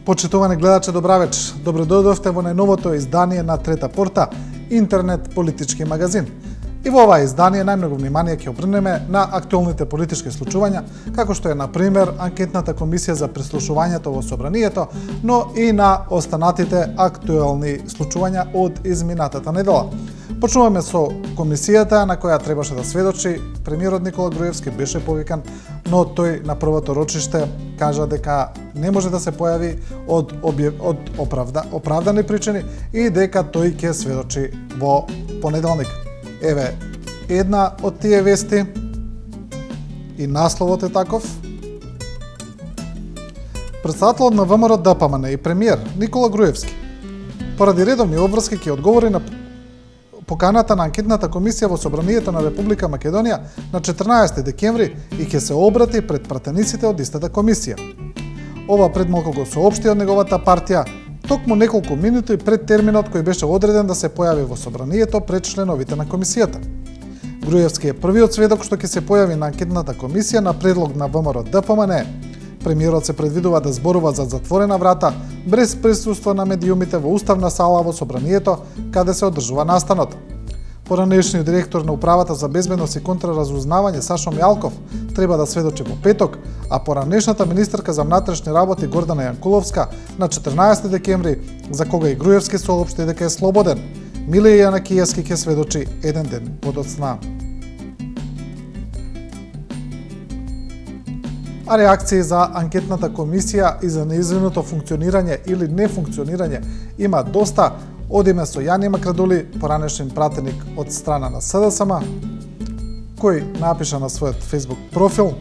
Почитувани гледачи, добра вечер. Добро дојдовте во најновото издание на Трета порта, интернет политички магазин. И во ова издание најмногу внимание ќе обрнеме на актуелните политички случувања, како што е, на пример, анкетната комисија за преслушувањето во собранието, но и на останатите актуелни случувања од изминатата недела. Почнуваме со комисијата на која требаше да сведочи премиерот Никола Груевски, беше повикан, но тој на првото рочиште кажа дека не може да се појави од оправдани причини и дека тој ќе сведочи во понеделник. Еве, една од тие вести и насловот е таков. Претседателот на ВМРО ДПМН и премиер Никола Груевски поради редовни обврски ќе одговори на поканата на анкетната комисија во собранието на Република Македонија на 14 декември и ќе се обрати пред пратениците од истата комисија. Ова предмалку го соопшти од неговата партија токму неколку минути пред терминот кој беше одреден да се појави во собранието пред членовите на комисијата. Груевски е првиот сведок што ќе се појави на анкетната комисија на предлог на ВМРО ДПМН. Премиерот се предвидува да зборува за затворена врата, без присуство на медиумите во уставна сала во собранието, каде се одржува настанот. Поранешниот директор на Управата за безбедност и контраразузнавање Сашо Мјалков треба да сведочи во петок, а поранешната министерка за внатрешни работи Гордана Јанкуловска на 14 декември, за кога и Груевски соопшти дека е слободен. Миле Јанакиевски ќе сведочи еден ден подоцна. А реакции за анкетната комисија и за неизвиното функционирање или нефункционирање има доста. Одиме со Јани Макрадули, поранешен пратеник од страна на СДСМ, кој напиша на својот Facebook профил: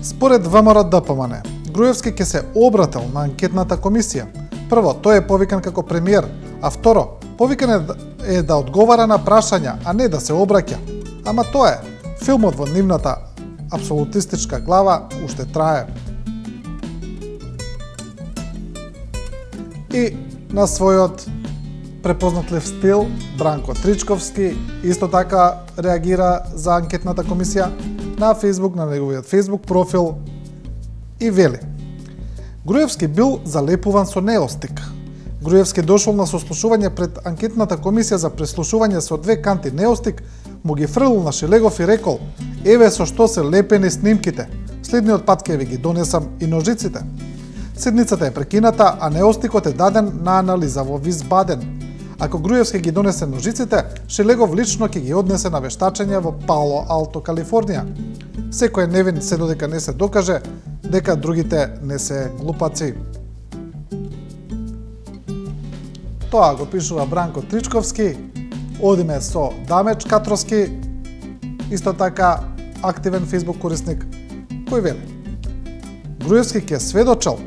според ВМРО ДПМН, Груевски ќе се обратил на анкетната комисија. Прво, тој е повикан како премиер, а второ, повикан е да одговара на прашања, а не да се обраќа. Ама тоа е, филмот во нивната апсолутистичка глава уште трае. И на својот препознатлив стил, Бранко Тричковски исто така реагира за анкетната комисија на Facebook, на неговиот Facebook профил и вели: Груевски бил залепуван со неостик. Груевски дошол на сослушување пред анкетната комисија за преслушување со 2 канти неостик, му ги фрлил на Шелегов и рекол: еве со што се лепени снимките, следниот пат ќе ви ги донесам и ножиците. Седницата е прекината, а неостикот е даден на анализа во Висбаден. Ако Груевски ги донесе ножиците, Шелегов лично ќе ги однесе на вештачење во Пало Алто, Калифорнија. Секој е невин се додека не се докаже дека другите не се глупаци. Тоа го пишува Бранко Тричковски. Одиме со Дамеч Катровски, исто така активен Facebook корисник, кој вели: Груевски ќе сведочел.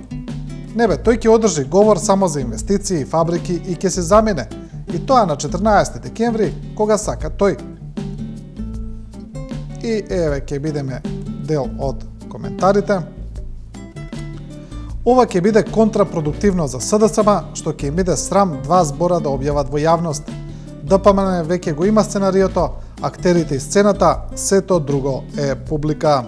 Не бе, тој ќе одржи говор само за инвестиции, фабрики и ќе се замине. И тоа на 14 декември, кога сака тој. И еве ќе бидеме дел од коментарите. Ова ќе биде контрапродуктивно за СДСМ, што ќе им биде срам 2 збора да објават во јавност. ДПМН веќе го има сценариото, актерите и сцената, сето друго е публика.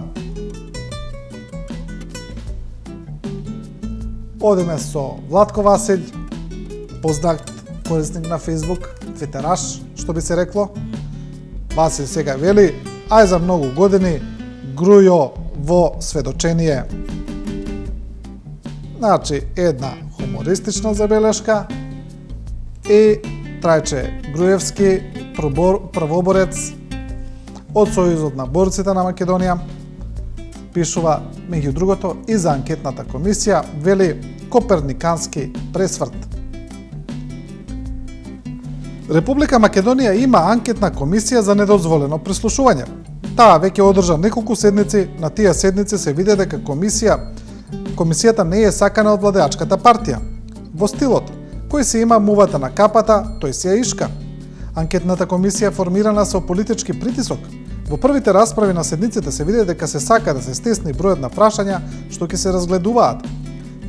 Одиме со Владко Василј, познат корисник на Facebook, твитераш, што би се рекло. Василј сега вели: ај за многу години Грујо во сведочение. Значи, една хумористична забелешка и Трајче Груевски, првоборец од Сојузот на борците на Македонија, пишува, меѓу другото, и за анкетната комисија, вели: коперникански пресврт. Република Македонија има анкетна комисија за недозволено прислушување. Таа веќе одржа неколку седници, на тие седници се виде дека комисијата не е сакана од владеачката партија. Во стилот: кој се има мувата на капата, тој се ја ишка. Анкетната комисија е формирана со политички притисок. Во првите расправи на седниците се види дека се сака да се стесни бројот на прашања што ќе се разгледуваат.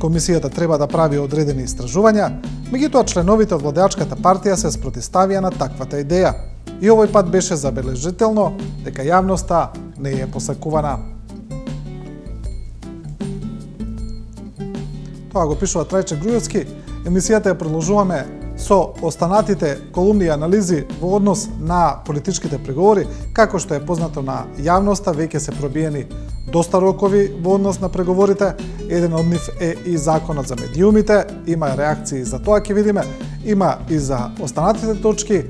Комисијата треба да прави одредени истражувања, меѓутоа членовите од владеачката партија се спротивставија на таквата идеја. И овој пат беше забележително дека јавноста не е посакувана. Тоа го пишува Трајче Груевски. Емисијата ја продолжуваме со останатите колумни и анализи во однос на политичките преговори. Како што е познато на јавноста, веќе се пробиени доста рокови во однос на преговорите. Еден од нив е и законот за медиумите. Има реакции за тоа, ќе видиме. Има и за останатите точки.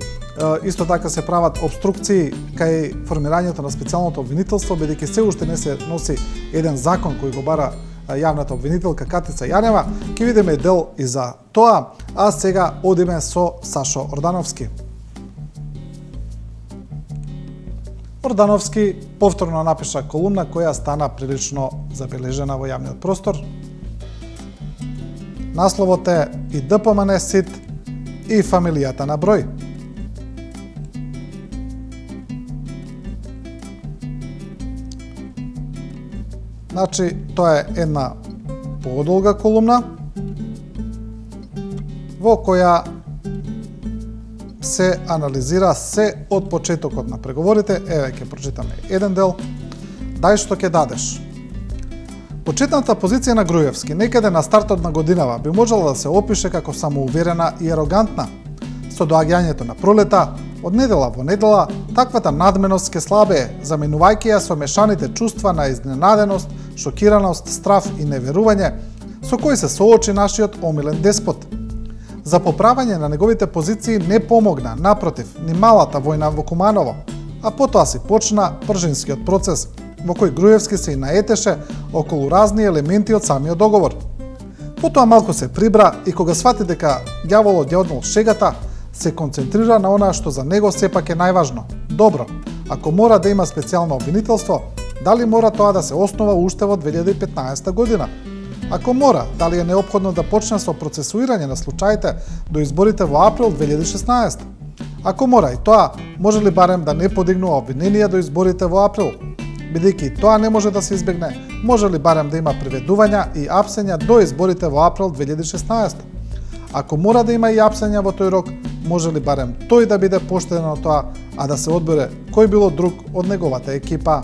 Исто така се прават обструкции кај формирањето на специјалното обвинителство, бидејќи се уште не се носи еден закон кој го бара јавната обвинителка Катица Јанева. Ќе видиме дел и за тоа, а сега одиме со Сашо Ордановски. Ордановски повторно напиша колумна која стана прилично забележена во јавниот простор. Насловот е "И ДПМН сит и фамилијата на број". Значи, тоа е една подолга колумна во која се анализира се од почетокот на преговорите. Еве ќе прочитаме еден дел. Дај што ќе дадеш. Почетната позиција на Груевски некаде на стартот на годинава би можела да се опише како самоуверена и арогантна. Со доаѓањето на пролета, од недела во недела, таквата надменост ке слабее, заменувајќи ја со мешаните чувства на изненаденост, шокираност, страф и неверување, со кои се соочи нашиот омилен деспот. За поправање на неговите позиции не помогна, напротив, ни малата војна во Куманово, а потоа си почна пржинскиот процес, во кој Груевски се и наетеше околу разни елементи од самиот договор. Потоа малку се прибра и кога свати дека ѓаволот ја однел шегата, се концентрира на она што за него сепак е најважно. Добро, ако мора да има специјално обвинителство, дали мора тоа да се основа уште во 2015 година? Ако мора, дали е неопходно да почне со процесуирање на случаите до изборите во април 2016? Ако мора и тоа, може ли барем да не подигнува обвиненија до изборите во април? Бидејќи тоа не може да се избегне, може ли барем да има приведувања и апсења до изборите во април 2016? Ако мора да има и апсења во тој рок, може ли барем тој да биде поштеден од тоа, а да се одбере кој било друг од неговата екипа?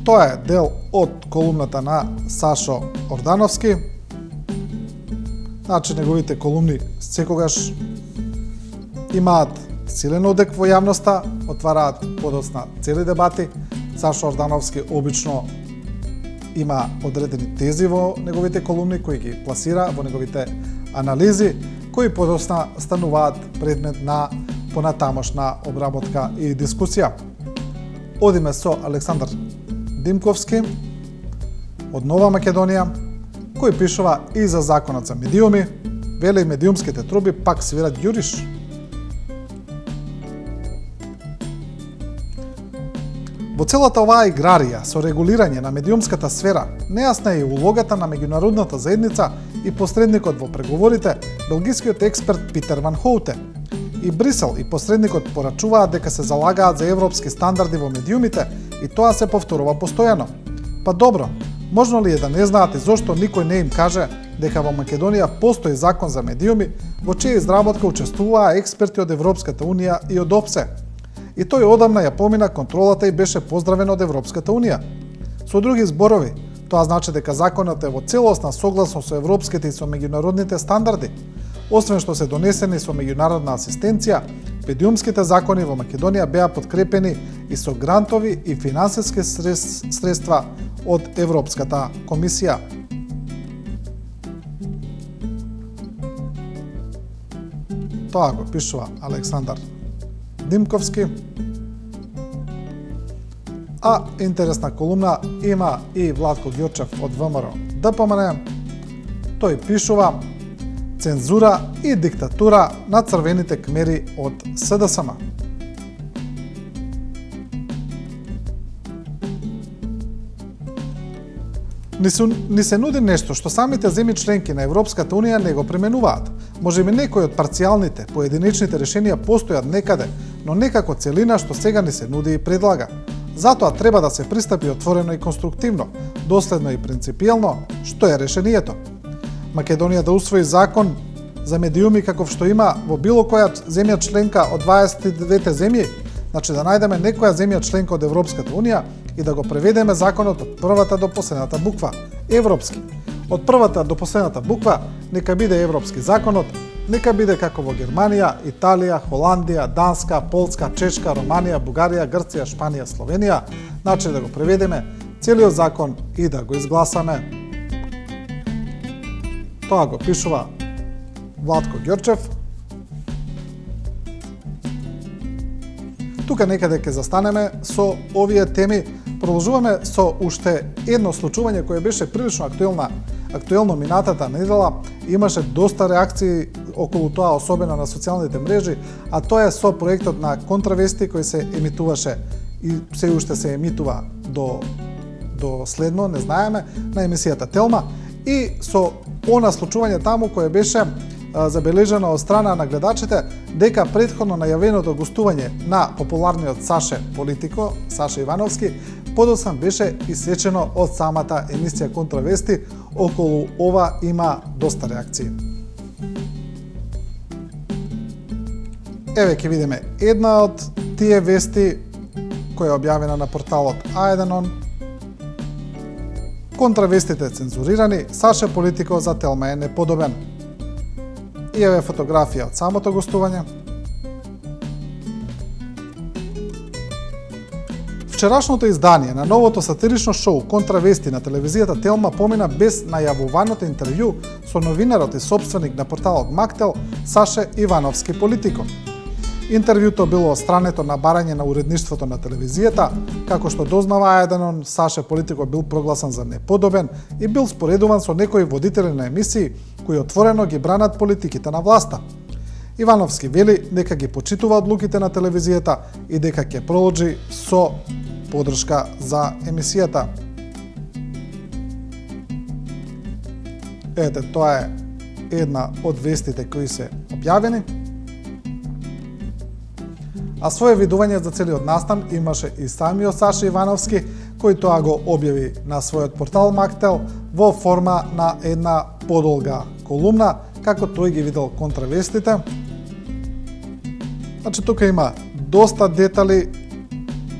Тоа е дел од колумната на Сашо Ордановски. Значи, неговите колумни секогаш имаат силен одек во јавноста, отвараат подоцна цели дебати. Сашо Ордановски обично има одредени тези во неговите колумни кои ги пласира во неговите анализи, кои подоцна стануваат предмет на понатамошна обработка и дискусија. Одиме со Александар Димковски од Нова Македонија, кој пишува и за законот за медиуми, вели медиумските труби пак свират ѓуриш. Во целата оваа играрија со регулирање на медиумската сфера, нејасна е и улогата на меѓународната заедница и посредникот во преговорите, белгискиот експерт Питер Ван Хоуте. И Брисел и посредникот порачуваат дека се залагаат за европски стандарди во медиумите и тоа се повторува постојано. Па добро, можно ли е да не знаат и зошто никој не им каже дека во Македонија постои закон за медиуми во чија изработка учествуваа експерти од Европската Унија и од ОПСЕ? И тој одамна ја помина контролата и беше поздравен од Европската Унија. Со други зборови, тоа значи дека законот е во целосна согласност со европските и со меѓународните стандарди. Освен што се донесени со меѓународна асистенција, медиумските закони во Македонија беа подкрепени и со грантови и финансиски средства од Европската комисија. Тоа го пишува Александар Димковски. А интересна колумна има и Владко Ѓорчев од ВМРО ДПМН. Тој пишува "Цензура и диктатура на црвените кмери од СДСМ". Ни се нуди нешто што самите земји членки на Европската Унија не го применуваат. Можеби некои од парцијалните, поединечните решенија постојат некаде, но некако целина што сега ни се нуди и предлага. Затоа треба да се пристапи отворено и конструктивно, доследно и принципијално, што е решението. Македонија да усвои закон за медиуми каков што има во било која земја членка од 22 земји, значи да најдеме некоја земја членка од Европската Унија и да го преведеме законот од првата до последната буква, европски. Од првата до последната буква нека биде европски законот, нека биде како во Германија, Италија, Холандија, Данска, Полска, Чешка, Романија, Бугарија, Грција, Шпанија, Словенија, значи да го преведеме целиот закон и да го изгласаме. Тоа го пишува Владко Ѓорчев. Тука некаде ќе застанеме со овие теми. Продолжуваме со уште едно случување кое беше прилично актуелно минатата недела. Имаше доста реакции околу тоа, особено на социјалните мрежи, а тоа е со проектот на Контравести кој се емитуваше и се уште се емитува до следно, не знаеме, на емисијата Телма, и со она случување таму кое беше забележено од страна на гледачите дека претходно најавеното гостување на популарниот Саше Политико, Саша Ивановски, подоцна беше исечено од самата емисија Контравести. Околу ова има доста реакции. Еве ќе видиме една од тие вести која е објавена на порталот А1. Контравестите цензурирани, Саше Политико за Телма е неподобен. И еве фотографија од самото гостување. Вчерашното издание на новото сатирично шоу Контравести на телевизијата Телма помина без најавуваното интервју со новинарот и сопственик на порталот Мактел Саше Ивановски Политико. Интервјуто било странето на барање на уредништвото на телевизијата, како што дознава А1, Саше Политико бил прогласан за неподобен и бил споредуван со некои водители на емисии кои отворено ги бранат политиките на власта. Ивановски вели дека ги почитува одлуките на телевизијата и дека ќе продолжи со поддршка за емисијата. Ете, тоа е една од вестите кои се објавени. А свое видување за целиот настан имаше и самиот Саша Ивановски, кој тоа го објави на својот портал Мактел во форма на една подолга колумна, како тој ги видел контравестите. Значи, тука има доста детали,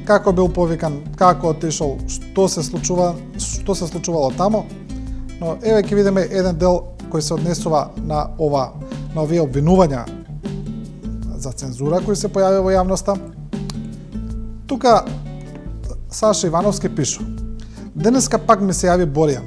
како бил повикан, како отишол, што се случувало тамо, но еве ќе видиме еден дел кој се однесува на овие обвинувања за цензура кои се појавија во јавноста. Тука Саша Ивановски пишу: денеска пак ми се јави Боријан.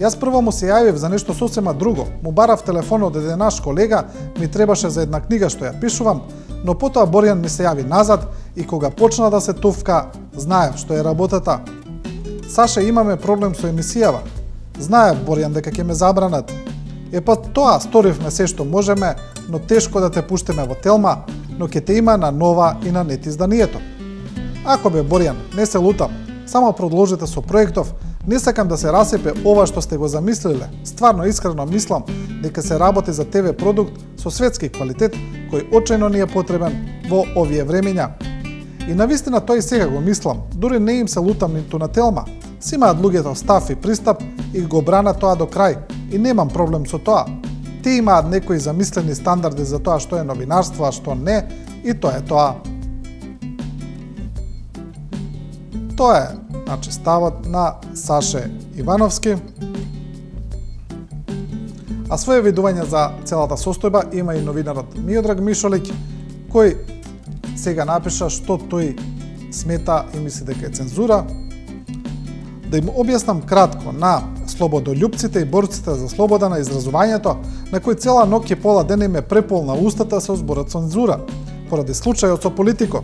Јас прво му се јавив за нешто сосема друго, му барав телефон од еден наш колега, ми требаше за една книга што ја пишувам, но потоа Боријан ми се јави назад и кога почна да се туфка, знаев што е работата. Саша, имаме проблем со емисијава. Знаев Боријан дека ќе ме забранат. Па тоа сторивме се што можеме, но тешко да те пуштиме во Телма, но ќе те има на Нова и на Нет изданието. Ако бе Боријан, не се лутам, само продолжите со проектов, не сакам да се расипе ова што сте го замислиле. Стварно искрено мислам дека се работи за ТВ продукт со светски квалитет кој очајно ни е потребен во овие времења. И навистина тој сега го мислам, дури не им се лутам ниту на Телма. Си имаат луѓето став и пристап и го бранат тоа до крај и немам проблем со тоа. Те имаат некои замислени стандарди за тоа што е новинарство, а што не, и тоа е тоа. Тоа е, значи, ставот на Саше Ивановски. А своје видување за целата состојба има и новинарот Миодраг Мишолиќ, кој сега напиша што тој смета и мисли дека е цензура. Да им објаснам кратко на слободолюбците и борците за слобода на изразувањето, на кои цела ноќ и пола ден им е преполна устата со зборот цензура, поради случајот со Политико.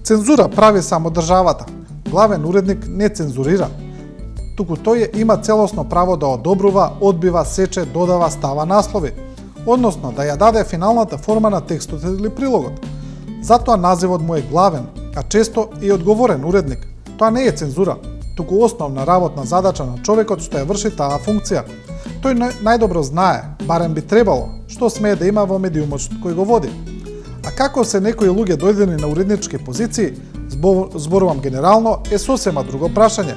Цензура прави само државата. Главен уредник не цензурира. Туку тој има целосно право да одобрува, одбива, сече, додава, става наслови, односно да ја даде финалната форма на текстот или прилогот. Затоа називот му е главен, а често и одговорен уредник. Тоа не е цензура, туку основна работна задача на човекот што ја врши таа функција. Тој најдобро знае, барем би требало, што смее да има во медиумот кој го води. А како се некои луѓе дојдени на уреднички позиции, зборувам генерално, е сосема друго прашање.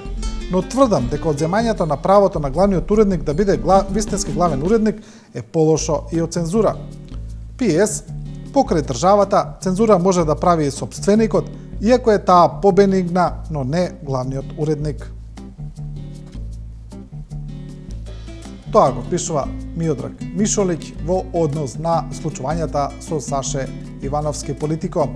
Но тврдам дека одземањето на правото на главниот уредник да биде вистински главен уредник е полошо и од цензура. П.С. Покрај државата, цензура може да прави и сопственикот, иако е таа побенигна, но не главниот уредник. Тоа го пишува Миодраг Мишолиќ во однос на случувањата со Саше Ивановски политико.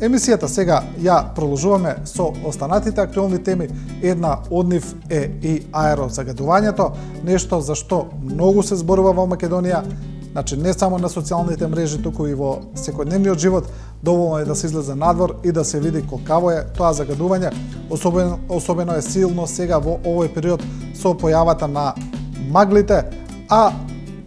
Емисијата сега ја продолжуваме со останатите актуелни теми. Една од нив е и аерозагадувањето, нешто за што многу се зборува во Македонија, значи не само на социјалните мрежи, туку и во секојдневниот живот. Доволно е да се излезе надвор и да се види колкаво е тоа загадување. Особено е силно сега во овој период со појавата на маглите, а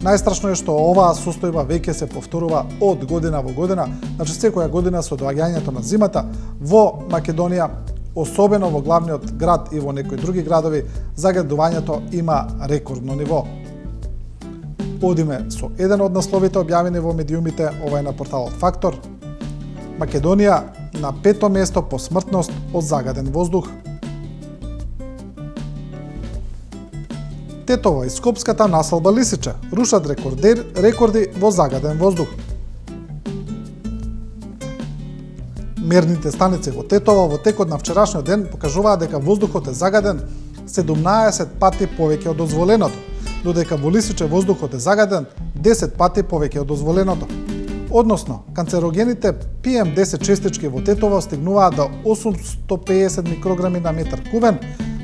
најстрашно е што оваа состојба веќе се повторува од година во година, значи секоја година со доаѓањето на зимата во Македонија, особено во главниот град и во некои други градови, загадувањето има рекордно ниво. Одиме со еден од насловите објавени во медиумите, ова е на порталот Фактор. Македонија на 5-то место по смртност од загаден воздух. Тетово и скопската населба Лисиче рушат рекорди во загаден воздух. Мерните станици во Тетово во текот на вчерашниот ден покажуваат дека воздухот е загаден 17 пати повеќе од дозволеното, додека во Лисиче воздухот е загаден 10 пати повеќе од дозволеното. Односно, канцерогените PM10 честички во Тетово стигнуваат до 850 микрограми на метар кубен,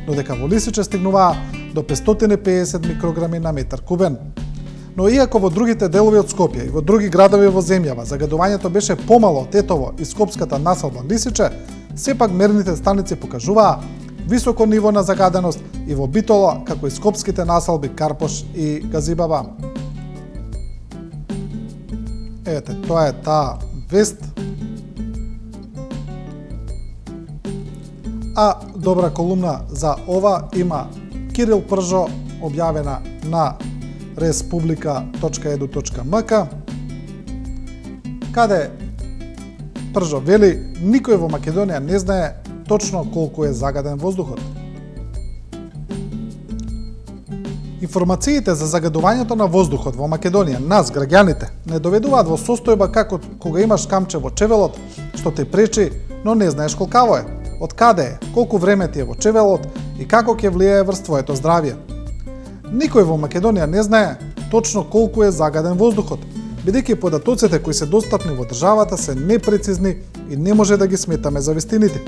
додека во Лисиче стигнуваа до 550 микрограми на метар кубен. Но иако во другите делови од Скопје и во други градови во земјава загадувањето беше помало од Тетово и скопската населба Лисиче, сепак мерните станици покажуваа високо ниво на загаденост и во Битола, како и скопските населби Карпош и Газибаба. Ете, тоа е таа вест. А добра колумна за ова има Кирил Пржо, објавена на respublika.edu.mk, каде Пржо вели: никој во Македонија не знае точно колку е загаден воздухот. Информациите за загадувањето на воздухот во Македонија, нас, граѓаните, не доведуваат во состојба како кога имаш камче во чевелот, што те пречи, но не знаеш колкаво е, од каде е, колку време ти е во чевелот и како ќе влијае врз твоето здравје. Никој во Македонија не знае точно колку е загаден воздухот, бидејќи податоците кои се достапни во државата се непрецизни и не може да ги сметаме за вистините.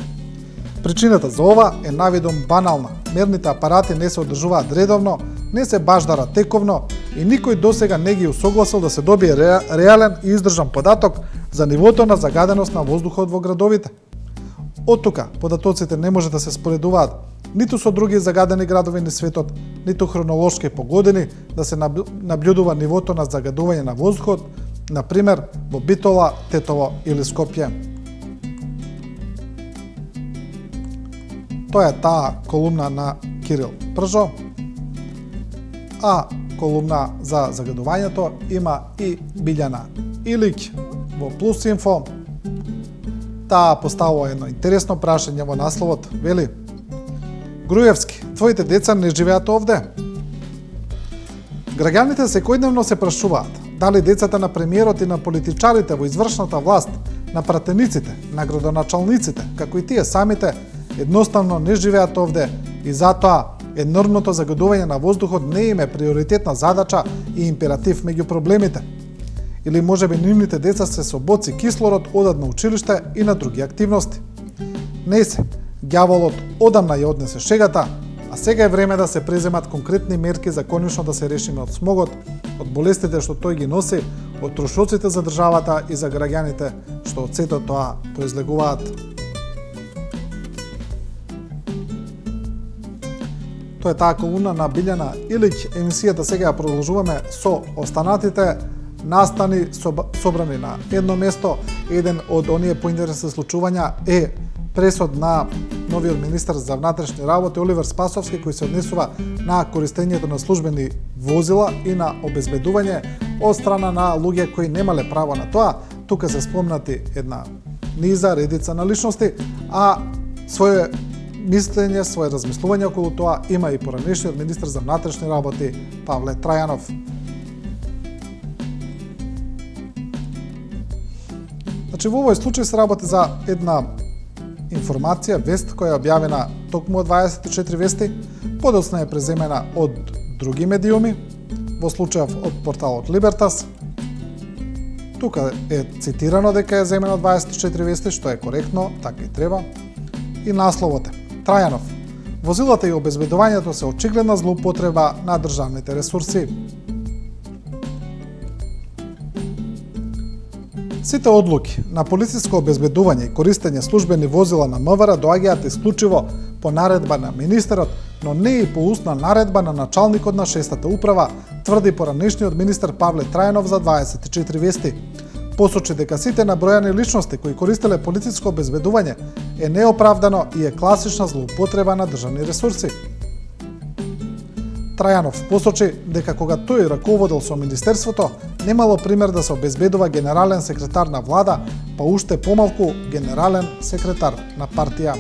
Причината за ова е навидом банална. Мерните апарати не се одржуваат редовно, не се баждарат тековно и никој досега не ги усогласил да се добие реален и издржан податок за нивото на загаденост на воздухот во градовите. Од тука, податоците не може да се споредуваат ниту со други загадени градови на светот, ниту хронолошки по години да се наблюдува нивото на загадување на воздухот, например во Битола, Тетово или Скопје. Тоа е таа колумна на Кирил Пржо, а колумна за загадувањето има и Билјана Илиќ во Плюс Инфо. Таа поставува едно интересно прашање во насловот, вели: Груевски, твоите деца не живеат овде? Граѓаните секојдневно се прашуваат дали децата на премиерот и на политичарите во извршната власт, на пратениците, на градоначалниците, како и тие самите, едноставно не живеат овде и затоа енормното загадување на воздухот не им е приоритетна задача и императив меѓу проблемите. Или можеби нивните деца се со боци кислород одат на училиште и на други активности. Не се, ѓаволот одамна ја однесе шегата, а сега е време да се преземат конкретни мерки за конечно да се решиме од смогот, од болестите што тој ги носи, од трошоците за државата и за граѓаните што од сето тоа произлегуваат. Тоа е таа колумна на Билјана Илиќ. Емисијата сега ја продолжуваме со останатите настани собрани на едно место. Еден од оние поинтересни случувања е пресод на новиот министар за внатрешни работи Оливер Спасовски, кој се однесува на користењето на службени возила и на обезбедување од страна на луѓе кои немале право на тоа. Тука се спомнати една низа, редица на личности, а своје мислење, своје размислување околу тоа има и поранешниот министар за внатрешни работи Павле Трајанов. Значи, во овој случај се работи за една информација, вест која е објавена токму од 24 вести, подоцна е преземена од други медиуми, во случајов од порталот Либертас. Тука е цитирано дека е земено 24 вести, што е коректно, така и треба. И насловот е: Трајанов: возилата и обезбедувањето се очигледна злоупотреба на државните ресурси. Сите одлуки на полициско обезбедување и користење службени возила на МВР доаѓаат исклучиво по наредба на министерот, но не и по устна наредба на началникот на 6-та управа, тврди поранешниот министер Павле Трајанов за 24 вести. Посочи дека сите набројани личности кои користеле полициско обезбедување е неоправдано и е класична злоупотреба на државни ресурси. Трајанов посочи дека кога тој раководел со министерството, немало пример да се обезбедува генерален секретар на влада, па уште помалку генерален секретар на партија.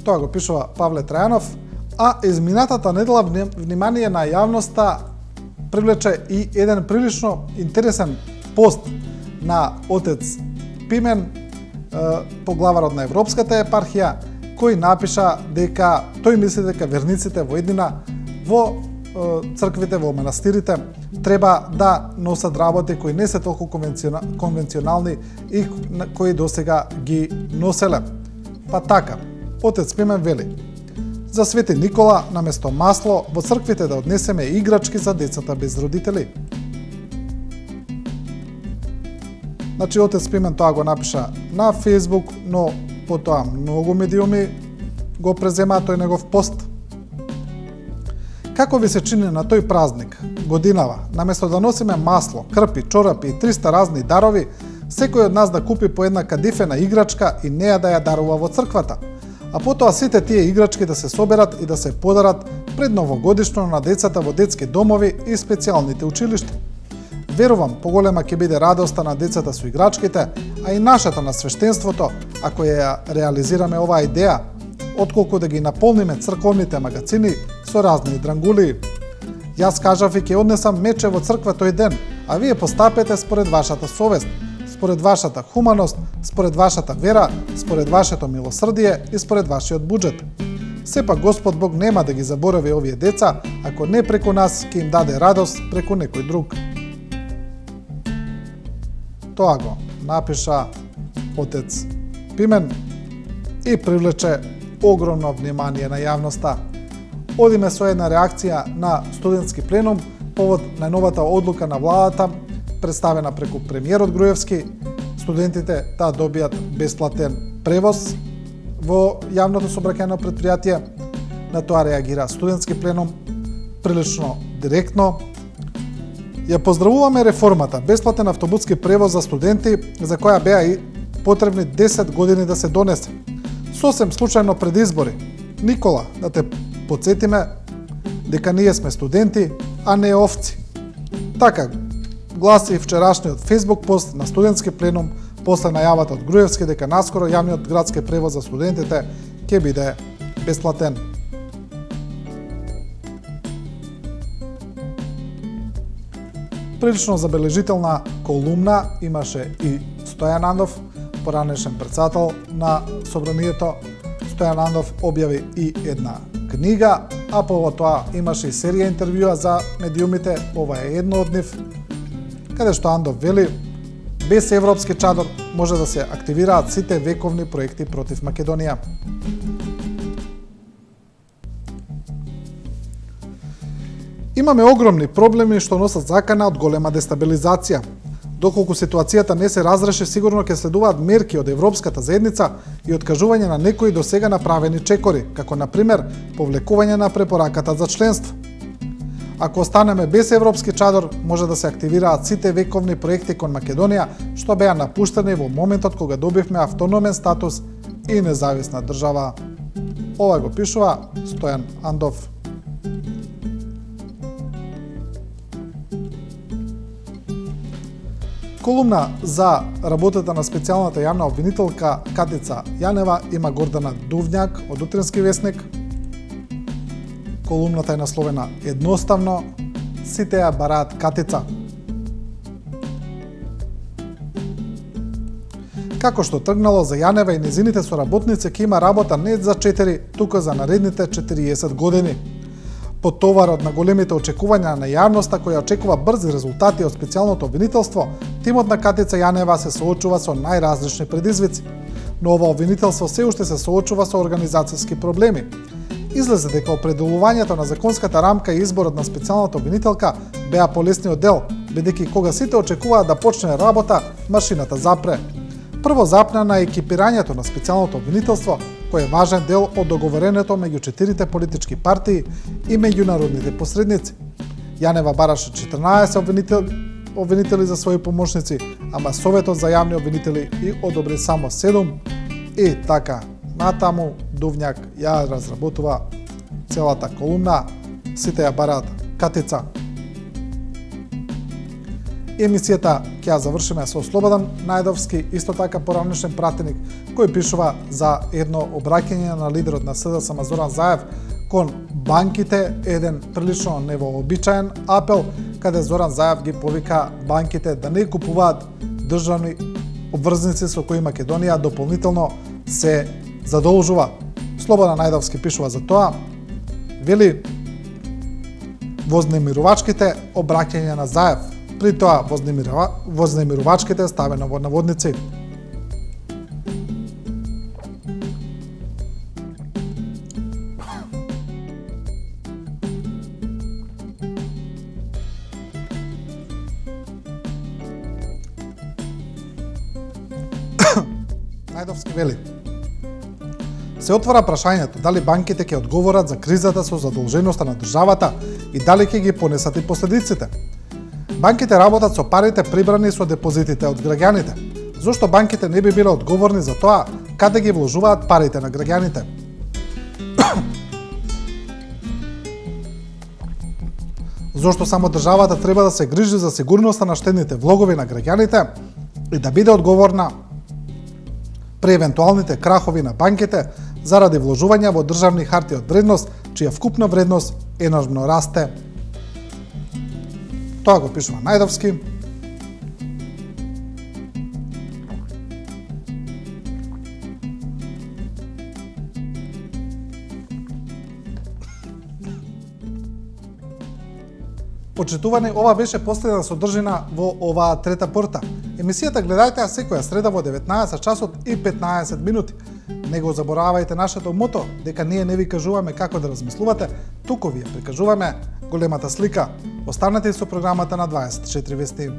Тоа го пишува Павле Трајанов, а изминатата недела внимание на јавноста привлече и еден прилично интересен пост на отец Пимен, поглаварот на Европската епархија, кој напиша дека тој мисли дека верниците во еднина во црквите, во манастирите, треба да носат работи кои не се толку конвенционални и кои досега ги носеле. Па така, отец Пимен вели: за Свети Никола, наместо масло, во црквите да однесеме играчки за децата без родители. Значи, отец Пимен тоа го напиша на Фейсбук, но потоа многу медиуми го преземаа тој негов пост. Како ви се чини на тој празник, годинава, наместо да носиме масло, крпи, чорапи и 300 разни дарови, секој од нас да купи по една кадифена играчка и неа да ја дарува во црквата, а потоа сите тие играчки да се соберат и да се подарат пред новогодишно на децата во детски домови и специјалните училишта. Верувам, поголема ќе биде радоста на децата со играчките, а и нашата на свештенството, ако ја реализираме оваа идеја, отколку да ги наполниме црковните магазини со разни дрангули. Јас кажав и ќе однесам мече во црква тој ден, а вие постапете според вашата совест, според вашата хуманост, според вашата вера, според вашето милосрдие и според вашиот буџет. Сепак Господ Бог нема да ги заборави овие деца, ако не преку нас ќе им даде радост преку некој друг. Тоа го напиша отец Пимен и привлече огромно внимание на јавноста. Одиме со една реакција на студентски пленум повод најновата одлука на владата, представена преку премиерот Груевски, студентите да добијат бесплатен превоз во јавното сообраќајно претпријатие. На тоа реагира студентски пленум прилично директно. Ја поздравуваме реформата, бесплатен автобуски превоз за студенти, за која беа и потребни 10 години да се донесе. Сосем случајно пред избори. Никола, да те подсетиме дека ние сме студенти, а не овци. Така гласи вчерашниот Facebook пост на студентски пленум после најавата од Груевски дека наскоро јавниот градски превоз за студентите ќе биде бесплатен. Прилично забележителна колумна имаше и Стојан Андов, поранешен председател на собранието. Стојан Андов објави и една книга, а по тоа имаше и серија интервјуа за медиумите, ова е едно од нив, каде што Андов вели: без европски чадор може да се активираат сите вековни проекти против Македонија. Имаме огромни проблеми што носат закана од голема дестабилизација. Доколку ситуацијата не се разреши, сигурно ќе следуваат мерки од Европската заедница и откажување на некои досега направени чекори, како на пример повлекување на препораката за членство. Ако останеме без европски чадор, може да се активираат сите вековни проекти кон Македонија, што беа напуштени во моментот кога добивме автономен статус и независна држава. Ова го пишува Стојан Андов. Колумна за работата на специјалната јавна обвинителка Катица Јанева има Гордана Дувњак од Утрински весник. Колумната е насловена едноставно: сите ја бараат катица. Како што тргнало за Јанева и незините соработници ќе има работа не за 4, туку за наредните 40 години. Под товарот на големите очекувања на јавноста која очекува брзи резултати од специјалното обвинителство, тимот на Катица Јанева се соочува со најразлични предизвици. Но ова обвинителство се уште се соочува со организацијски проблеми. Излезе дека определувањето на законската рамка и изборот на специјалната обвинителка беа полесни од дел, бидејќи кога сите очекуваат да почне работа, машината запре. Прво запна на екипирањето на специјалното обвинителство, кој е важен дел од договоренето меѓу 4 политички партии и меѓународните посредници. Јанева бараше 14 обвинители за своји помошници, ама Советот за јавни обвинители и одобри само 7 и така натаму Дувњак ја разработува целата колумна, сите ја бараат катица. Емисијата ќе ја завршиме со Слободан Најдовски, исто така поранешен пратеник, кој пишува за едно обраќање на лидерот на СДСМ Зоран Заев кон банките, еден прилично невообичаен апел, каде Зоран Заев ги повика банките да не купуваат државни обврзници со кои Македонија дополнително се задолжува. Слободан Најдовски пишува за тоа, вели вознемирувачките обраќање на Заев. При тоа вознемирувачките ставено во наводници. Најдовски вели: се отвора прашањето дали банките ќе одговорат за кризата со задолженоста на државата и дали ќе ги понесат и последиците. Банките работат со парите прибрани со депозитите од граѓаните. Зошто банките не би биле одговорни за тоа каде ги вложуваат парите на граѓаните? Зошто само државата треба да се грижи за сигурноста на штедните влогови на граѓаните и да биде одговорна при евентуалните крахови на банките заради вложување во државни харти од вредност, чија вкупна вредност енормно расте. Тоа го пишува Најдовски. Почитувани, ова беше последна содржина во оваа трета порта. Емисијата гледајте ја секоја среда во 19 часот и 15 минути. Не го заборавајте нашето мото, дека ние не ви кажуваме како да размислувате, туку ви ја прикажуваме големата слика. Останете со програмата на 24 вести.